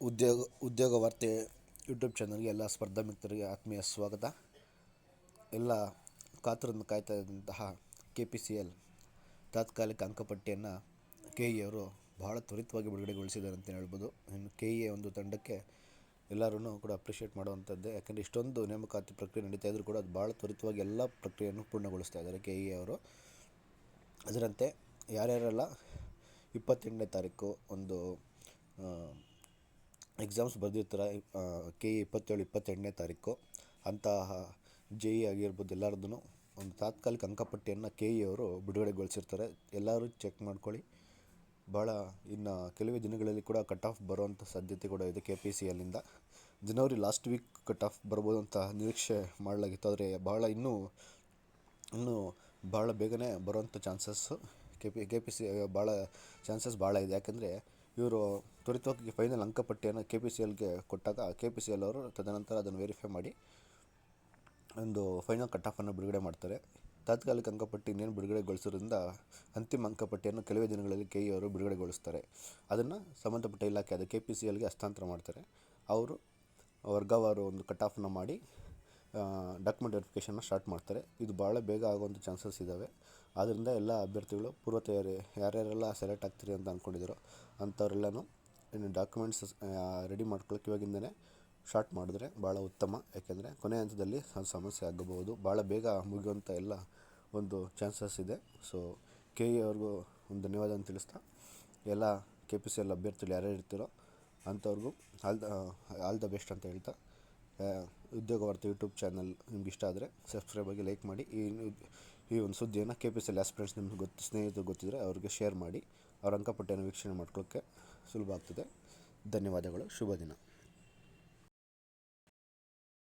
ಉದ್ಯೋಗ ವಾರ್ತೆ ಯೂಟ್ಯೂಬ್ ಚಾನಲ್ಗೆ ಎಲ್ಲ ಸ್ಪರ್ಧಾ ಮಿತ್ರರಿಗೆ ಆತ್ಮೀಯ ಸ್ವಾಗತ. ಎಲ್ಲ ಕಾತುರದಿಂದ ಕಾಯ್ತಾ ಇದ್ದಂತಹ KPCL ತಾತ್ಕಾಲಿಕ ಅಂಕಪಟ್ಟಿಯನ್ನು KE ಅವರು ಬಹಳ ತ್ವರಿತವಾಗಿ ಬಿಡುಗಡೆಗೊಳಿಸಿದ್ದಾರೆ ಅಂತ ಹೇಳ್ಬೋದು. ಇನ್ನು KE ಒಂದು ತಂಡಕ್ಕೆ ಎಲ್ಲರೂ ಕೂಡ ಅಪ್ರಿಷಿಯೇಟ್ ಮಾಡುವಂಥದ್ದೇ. ಯಾಕಂದರೆ ಇಷ್ಟೊಂದು ನೇಮಕಾತಿ ಪ್ರಕ್ರಿಯೆ ನಡೀತಾ ಇದ್ದರೂ ಕೂಡ ಅದು ಭಾಳ ತ್ವರಿತವಾಗಿ ಎಲ್ಲ ಪ್ರಕ್ರಿಯೆಯನ್ನು ಪೂರ್ಣಗೊಳಿಸ್ತಾ ಇದ್ದಾರೆ KE ಅವರು. ಅದರಂತೆ ಯಾರ್ಯಾರೆಲ್ಲ 28ನೇ ತಾರೀಕು ಒಂದು ಎಕ್ಸಾಮ್ಸ್ ಬರೆದಿರ್ತಾರೆ, KE 27-28ನೇ ತಾರೀಕು ಅಂತಹ JE ಆಗಿರ್ಬೋದು, ಎಲ್ಲರದ್ದು ಒಂದು ತಾತ್ಕಾಲಿಕ ಅಂಕಪಟ್ಟಿಯನ್ನು KE ಅವರು ಬಿಡುಗಡೆಗೊಳಿಸಿರ್ತಾರೆ. ಎಲ್ಲರೂ ಚೆಕ್ ಮಾಡ್ಕೊಳ್ಳಿ. ಭಾಳ ಇನ್ನು ಕೆಲವೇ ದಿನಗಳಲ್ಲಿ ಕೂಡ ಕಟ್ ಆಫ್ ಬರುವಂಥ ಸಾಧ್ಯತೆ ಕೂಡ ಇದೆ. KPCLನಿಂದ ಜನವರಿ ಲಾಸ್ಟ್ ವೀಕ್ ಕಟ್ ಆಫ್ ಬರ್ಬೋದು ಅಂತ ನಿರೀಕ್ಷೆ ಮಾಡಲಾಗಿತ್ತು. ಆದರೆ ಇನ್ನೂ ಭಾಳ ಬೇಗನೆ ಬರುವಂಥ ಚಾನ್ಸಸ್ಸು KPC ಭಾಳ ಚಾನ್ಸಸ್ ಭಾಳ ಇದೆ. ಯಾಕೆಂದರೆ ಇವರು ತ್ವರಿತವಾಗಿ ಫೈನಲ್ ಅಂಕಪಟ್ಟಿಯನ್ನು KPCLಗೆ ಕೊಟ್ಟಾಗ KPCL ಅವರು ತದನಂತರ ಅದನ್ನು ವೆರಿಫೈ ಮಾಡಿ ಒಂದು ಫೈನಲ್ ಕಟ್ ಆಫನ್ನು ಬಿಡುಗಡೆ ಮಾಡ್ತಾರೆ. ತಾತ್ಕಾಲಿಕ ಅಂಕಪಟ್ಟಿ ಇನ್ನೇನು ಬಿಡುಗಡೆಗೊಳಿಸೋದ್ರಿಂದ ಅಂತಿಮ ಅಂಕಪಟ್ಟಿಯನ್ನು ಕೆಲವೇ ದಿನಗಳಲ್ಲಿ KE ಅವರು ಬಿಡುಗಡೆಗೊಳಿಸ್ತಾರೆ. ಅದನ್ನು ಸಂಬಂಧಪಟ್ಟ ಇಲಾಖೆ ಅದು KPCLಗೆ ಹಸ್ತಾಂತರ ಮಾಡ್ತಾರೆ. ಅವರು ವರ್ಗವಾರು ಒಂದು ಕಟ್ ಆಫನ್ನು ಮಾಡಿ ಡಾಕ್ಯುಮೆಂಟ್ ವೆರಿಫಿಕೇಷನ್ನ ಸ್ಟಾರ್ಟ್ ಮಾಡ್ತಾರೆ. ಇದು ಭಾಳ ಬೇಗ ಆಗುವಂಥ ಚಾನ್ಸಸ್ ಇದ್ದಾವೆ. ಆದ್ದರಿಂದ ಎಲ್ಲ ಅಭ್ಯರ್ಥಿಗಳು ಪೂರ್ವ ತಯಾರಿ ಯಾರ್ಯಾರೆಲ್ಲ ಸೆಲೆಕ್ಟ್ ಆಗ್ತೀರಿ ಅಂತ ಅಂದ್ಕೊಂಡಿದ್ದೀರೋ ಅಂಥವರೆಲ್ಲನೂ ಇನ್ನು ಡಾಕ್ಯುಮೆಂಟ್ಸ್ ರೆಡಿ ಮಾಡ್ಕೊಳ್ಳೋಕೆ ಇವಾಗಿಂದನೇ ಸ್ಟಾರ್ಟ್ ಮಾಡಿದ್ರೆ ಭಾಳ ಉತ್ತಮ. ಯಾಕೆಂದರೆ ಕೊನೆಯ ಹಂತದಲ್ಲಿ ಸಮಸ್ಯೆ ಆಗಬಹುದು. ಭಾಳ ಬೇಗ ಮುಗಿಯುವಂಥ ಎಲ್ಲ ಒಂದು ಚಾನ್ಸಸ್ ಇದೆ. ಸೊ KE ಅವ್ರಿಗೂ ಒಂದು ಧನ್ಯವಾದ ತಿಳಿಸ್ತಾ, ಎಲ್ಲ KPCL ಅಭ್ಯರ್ಥಿಗಳು ಯಾರ್ಯಾರು ಇರ್ತೀರೋ ಅಂಥವ್ರಿಗೂ ಆಲ್ ದ ಬೆಸ್ಟ್ ಅಂತ ಹೇಳ್ತಾ, ಉದ್ಯೋಗ ವಾರ್ತೆ ಯೂಟ್ಯೂಬ್ ಚಾನಲ್ ನಿಮ್ಗೆ ಇಷ್ಟ ಆದರೆ ಸಬ್ಸ್ಕ್ರೈಬ್ ಆಗಿ ಲೈಕ್ ಮಾಡಿ. ಈ ಒಂದು ಸುದ್ದಿಯನ್ನು KPCL ಆಸ್ಪಿರೆಂಟ್ಸ್ ನಿಮ್ಗೆ ಸ್ನೇಹಿತರು ಗೊತ್ತಿದ್ದರೆ ಅವ್ರಿಗೆ ಶೇರ್ ಮಾಡಿ. ಅವ್ರ ಅಂಕಪಟ್ಟಿಯನ್ನು ವೀಕ್ಷಣೆ ಮಾಡ್ಕೊಳ್ಳೋಕ್ಕೆ ಸುಲಭ ಆಗ್ತದೆ. ಧನ್ಯವಾದಗಳು. ಶುಭ ದಿನ.